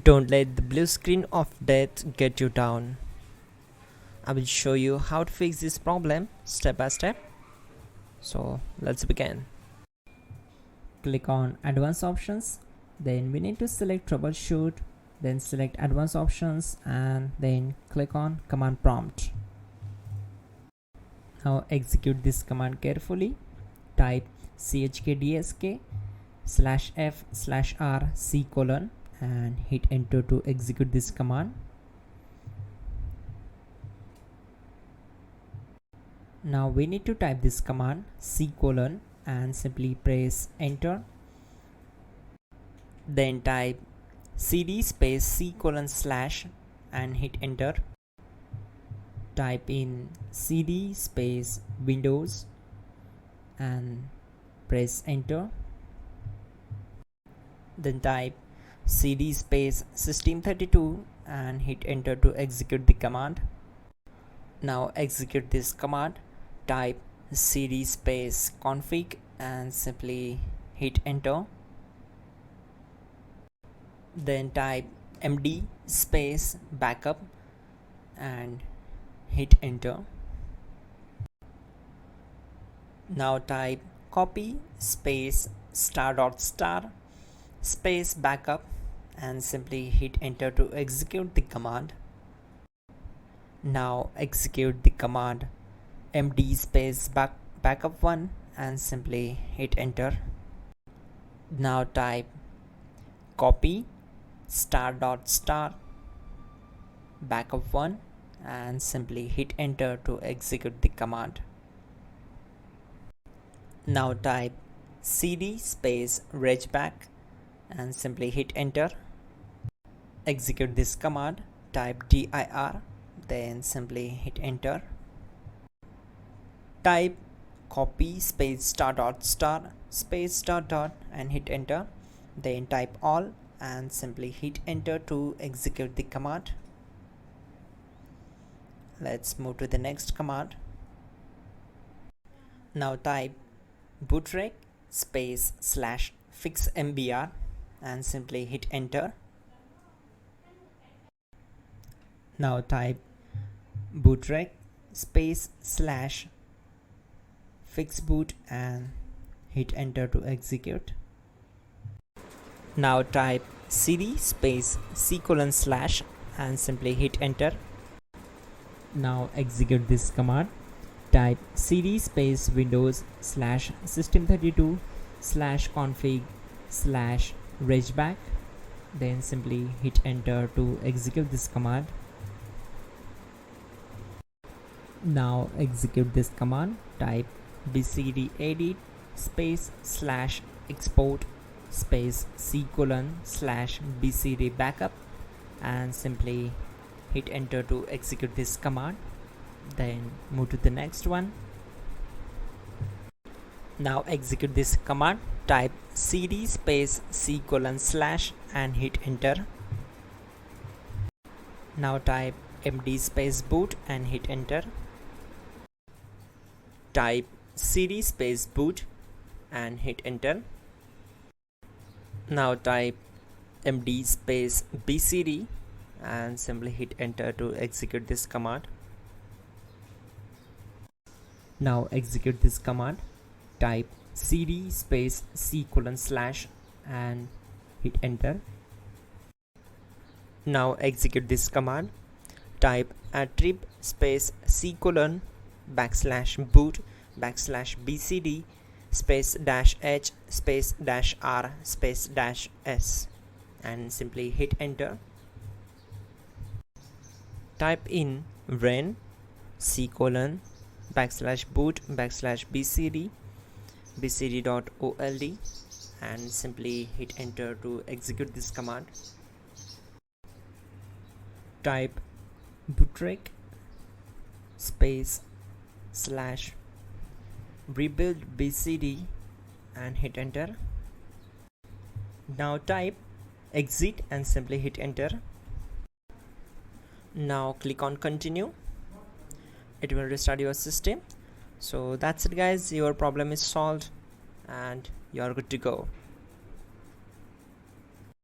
Don't let the blue screen of death get you down. I will show you how to fix this problem step by step. So let's begin. Click on Advanced Options. Then we need to select Troubleshoot. Then select Advanced Options and then click on Command Prompt. Now execute this command carefully. Type chkdsk/f/r:" and hit enter to execute this command. Now we need to type this command c:" and simply press enter. Then type cd space c:/ and hit enter. Type in cd space Windows and press enter. Then type cd space system32 and hit enter to execute the command. Now execute this command. Type cd space config and simply hit enter. Then type md space backup and hit enter. Now type copy space *** space backup and simply hit enter to execute the command. Now execute the command md space backup1 and simply hit enter. Now type copy ** backup1 and simply hit enter to execute the command. Now type cd space regback and simply hit enter. Execute this command. Type dir then simply hit enter. Type copy space ** space ... and hit enter. Then type all and simply hit enter to execute the command. Let's move to the next command. Now type bootrec space /fixmbr and simply hit enter. Now type bootrec space /fixboot and hit enter to execute. Now type cd space c:/ and simply hit enter. Now execute this command. Type cd space Windows /system32 /config /regback then simply hit enter to execute this command. Now execute this command. Type bcdedit space /export space c:/ /bcd backup and simply hit enter to execute this command. Then move to the next one. Now execute this command. Type cd space c:/ and hit enter. Now type md space boot and hit enter. Type cd space boot and hit enter. Now type md space bcd and simply hit enter to execute this command. Now execute this command. Type cd space c:/ and hit enter. Now execute this command. Type attrib space c:/ \boot \bcd space -h space -r space -s and simply hit enter. Type in ren c:/ \boot \bcd bcd.old and simply hit enter to execute this command. Type bootrec space /rebuildbcd and hit enter. Now type exit and simply hit enter. Now click on continue. It will restart your system. So that's it guys, your problem is solved and you're good to go.